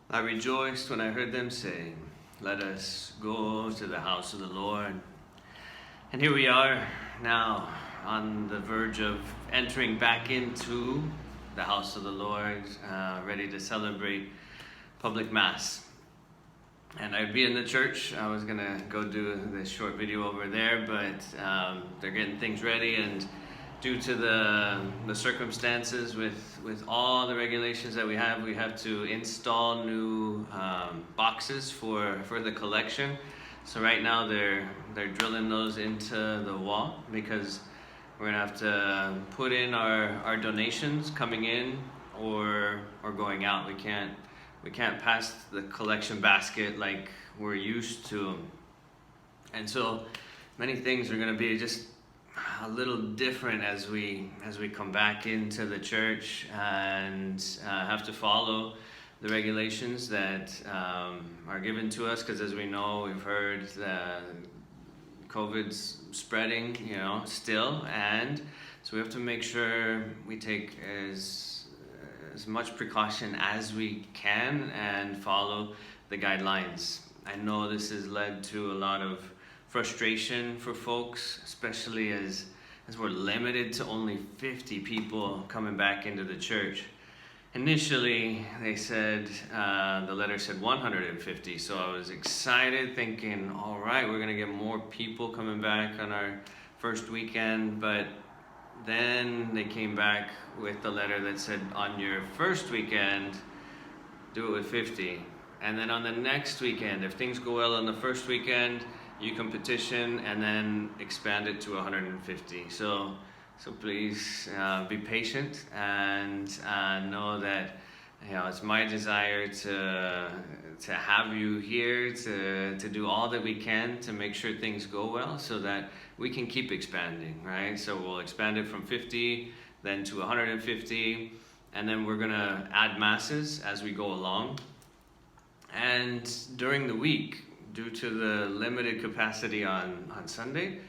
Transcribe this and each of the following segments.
I rejoiced when I heard them say, "Let us go to the house of the Lord." And here we are now on the verge of entering back into the house of the Lord, ready to celebrate public Mass. And I'd be in the church. I was going to go do this short video over there, but they're getting things ready, and due to the circumstances with all the regulations that we have to install new boxes for the collection. So right now they're drilling those into the wall because we're gonna have to put in our donations coming in or going out. We can't pass the collection basket like we're used to, and so many things are gonna be just a little different as we come back into the church and have to follow the regulations that are given to us, because as we know, we've heard COVID's spreading, still, and so we have to make sure we take as much precaution as we can and follow the guidelines. I know this has led to a lot of frustration for folks, especially as we're limited to only 50 people coming back into the church. Initially, they said, the letter said 150, so I was excited thinking, all right, we're gonna get more people coming back on our first weekend, but then they came back with the letter that said, on your first weekend, do it with 50. And then on the next weekend, if things go well on the first weekend, you can petition and then expand it to 150. So please be patient and know that it's my desire to have you here to do all that we can to make sure things go well, so that we can keep expanding, right? So we'll expand it from 50, then to 150, and then we're gonna add masses as we go along. And during the week, due to the limited capacity on Sunday,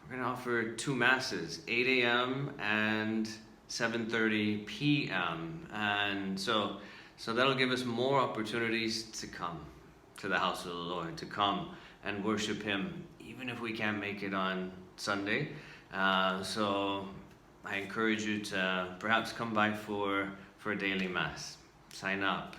we're gonna offer 2 masses, 8 a.m. and 7:30 p.m. And so that'll give us more opportunities to come to the house of the Lord, to come and worship Him, even if we can't make it on Sunday. So I encourage you to perhaps come by for a daily Mass. Sign up.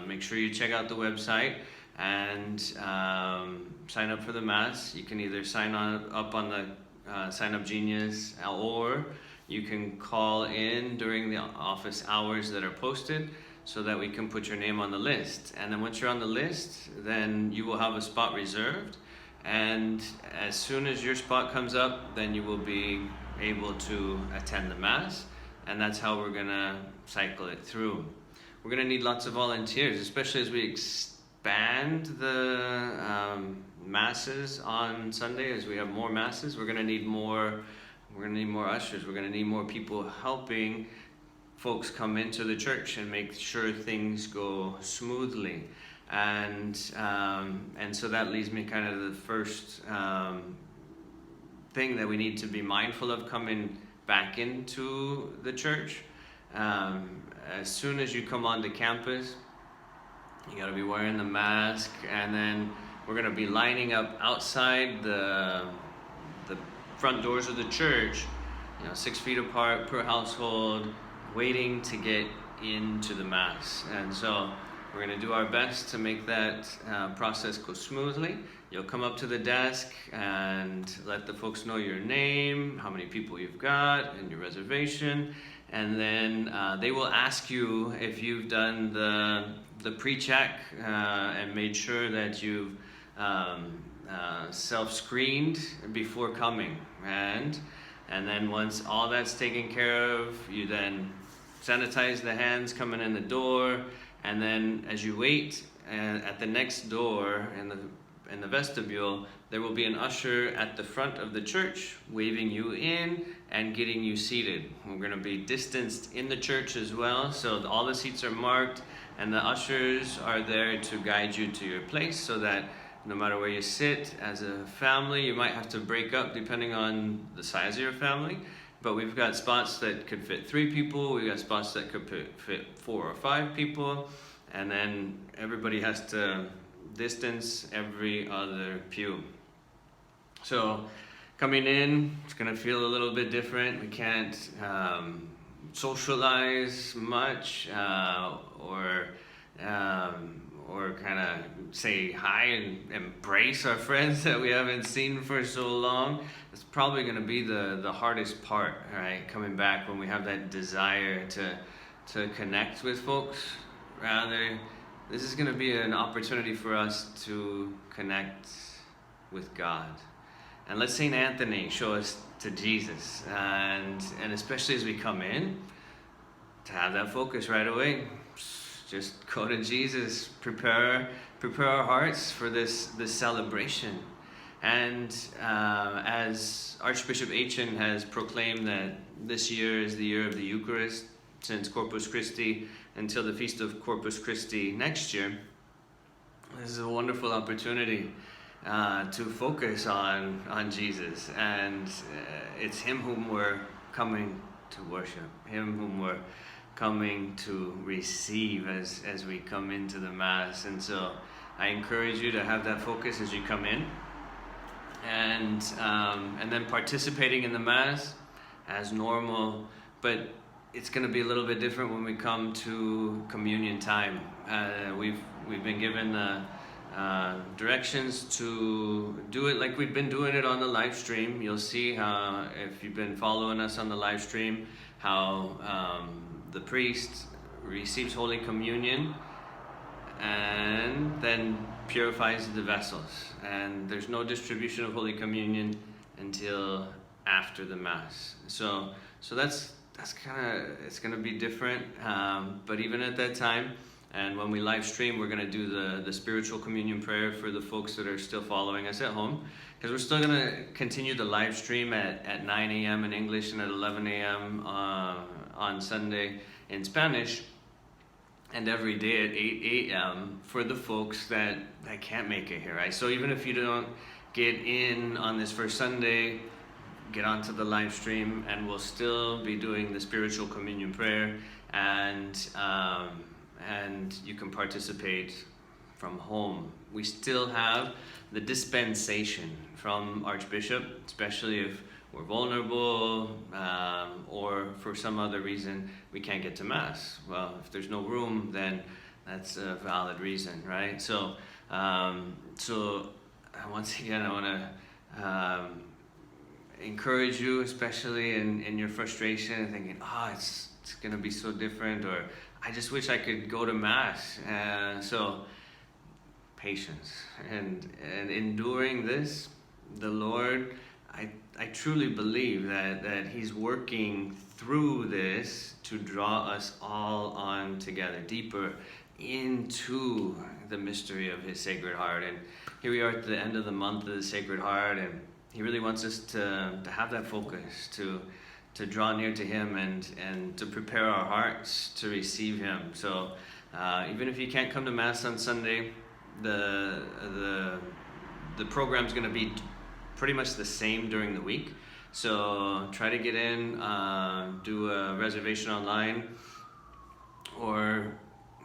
Make sure you check out the website and sign up for the Mass. You can either sign up on the Sign Up Genius, or you can call in during the office hours that are posted so that we can put your name on the list. And then once you're on the list, then you will have a spot reserved. And as soon as your spot comes up, then you will be able to attend the Mass. And that's how we're gonna cycle it through. We're gonna need lots of volunteers, especially as we expand the masses on Sunday. As we have more masses, we're gonna need more ushers. We're gonna need more people helping folks come into the church and make sure things go smoothly. And so that leads me kind of to the first thing that we need to be mindful of coming back into the church. As soon as you come onto campus, you gotta be wearing the mask, and then we're gonna be lining up outside the front doors of the church, 6 feet apart per household, waiting to get into the Mass. And so we're gonna do our best to make that process go smoothly. You'll come up to the desk and let the folks know your name, how many people you've got, and your reservation. And then they will ask you if you've done the pre-check and made sure that you've self-screened before coming. And then once all that's taken care of, you then sanitize the hands coming in the door. And then as you wait at the next door in the vestibule, there will be an usher at the front of the church waving you in and getting you seated. We're going to be distanced in the church as well, so all the seats are marked, and the ushers are there to guide you to your place, so that no matter where you sit as a family, you might have to break up depending on the size of your family. But we've got spots that could fit 3 people, we've got spots that could fit 4 or 5 people, and then everybody has to distance every other pew. So coming in, it's gonna feel a little bit different. We can't socialize much or kind of say hi and embrace our friends that we haven't seen for so long. It's probably going to be the hardest part, right? Coming back when we have that desire to connect with folks. Rather, this is going to be an opportunity for us to connect with God. And let St. Anthony show us to Jesus. And especially as we come in, to have that focus right away. Just go to Jesus, prepare our hearts for this celebration. And as Archbishop Aitchen has proclaimed that this year is the year of the Eucharist, since Corpus Christi until the Feast of Corpus Christi next year, this is a wonderful opportunity to focus on Jesus. And it's Him whom we're coming to worship, Him whom we're coming to receive as we come into the Mass. And so I encourage you to have that focus as you come in, and then participating in the Mass as normal, but it's going to be a little bit different when we come to communion time. We've been given directions to do it like we've been doing it on the live stream. You'll see how, if you've been following us on the live stream, how the priest receives Holy Communion and then purifies the vessels. And there's no distribution of Holy Communion until after the Mass. So that's kind of, it's going to be different. But even at that time, and when we live stream, we're going to do the spiritual communion prayer for the folks that are still following us at home. Because we're still going to continue the live stream at 9 a.m. in English and at 11 a.m. On Sunday in Spanish, and every day at 8 a.m. for the folks that can't make it here, right? So even if you don't get in on this first Sunday, get onto the live stream, and we'll still be doing the spiritual communion prayer, and you can participate from home. We still have the dispensation from Archbishop, especially if we're vulnerable, or for some other reason we can't get to Mass. Well, if there's no room, then that's a valid reason, right? So once again, I want to encourage you, especially in your frustration and thinking, it's going to be so different, or I just wish I could go to Mass. So patience and enduring this, the Lord, I truly believe that He's working through this to draw us all on together, deeper into the mystery of His Sacred Heart. And here we are at the end of the month of the Sacred Heart, and He really wants us to have that focus, to draw near to Him and to prepare our hearts to receive Him. So even if you can't come to Mass on Sunday, the program's going to be pretty much the same during the week. So try to get in, do a reservation online, or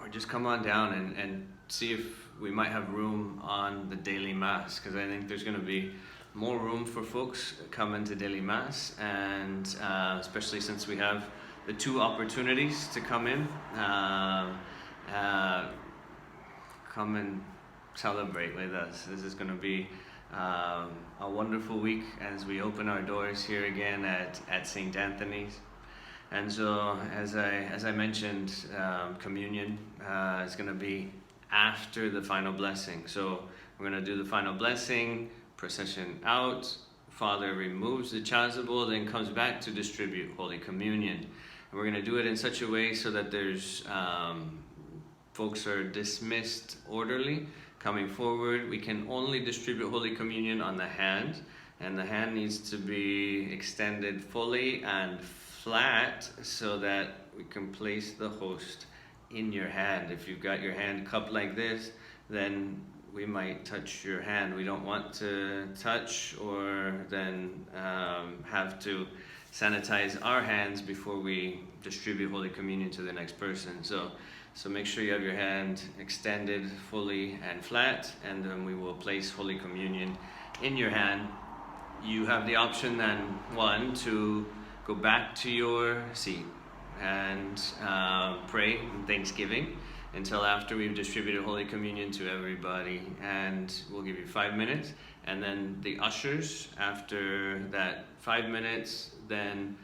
just come on down and see if we might have room on the daily Mass, because I think there's going to be more room for folks coming to daily Mass, and especially since we have the two opportunities to come in, come and celebrate with us. This is going to be a wonderful week as we open our doors here again at St. Anthony's. And so, as I mentioned, communion is going to be after the final blessing. So we're going to do the final blessing, procession out, Father removes the chasuble, then comes back to distribute Holy Communion. And we're going to do it in such a way so that there's folks are dismissed orderly. Coming forward, we can only distribute Holy Communion on the hand, and the hand needs to be extended fully and flat so that we can place the host in your hand. If you've got your hand cupped like this, then we might touch your hand. We don't want to touch or then have to sanitize our hands before we distribute Holy Communion to the next person. So So make sure you have your hand extended fully and flat, and then we will place Holy Communion in your hand. You have the option then, one, to go back to your seat and pray in thanksgiving until after we've distributed Holy Communion to everybody, and we'll give you 5 minutes. And then the ushers, after that 5 minutes, then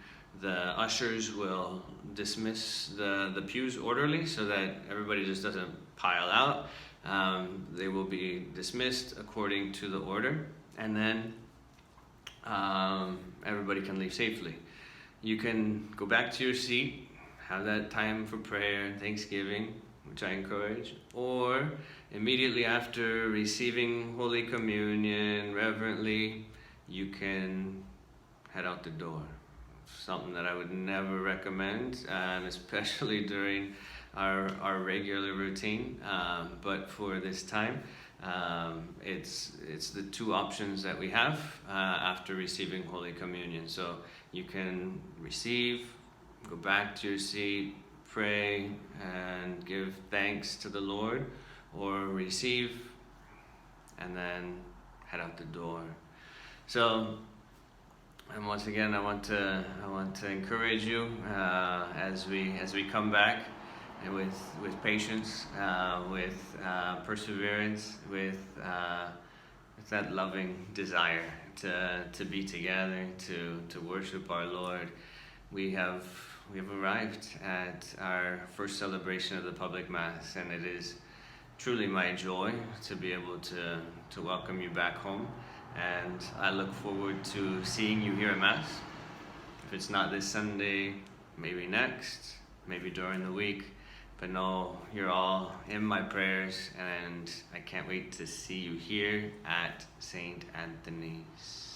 the ushers will dismiss the pews orderly so that everybody just doesn't pile out. They will be dismissed according to the order, and then everybody can leave safely. You can go back to your seat, have that time for prayer and thanksgiving, which I encourage, or immediately after receiving Holy Communion reverently, you can head out the door. Something that I would never recommend, and especially during our regular routine, but for this time, it's the two options that we have after receiving Holy Communion. So you can receive, go back to your seat, pray and give thanks to the Lord, or receive and then head out the door. So, and once again, I want to encourage you as we come back, and with patience, with perseverance, with that loving desire to be together, to worship our Lord. We have arrived at our first celebration of the public Mass, and it is truly my joy to be able to welcome you back home. And I look forward to seeing you here at Mass. If it's not this Sunday, maybe next, maybe during the week. But no, you're all in my prayers, and I can't wait to see you here at St. Anthony's.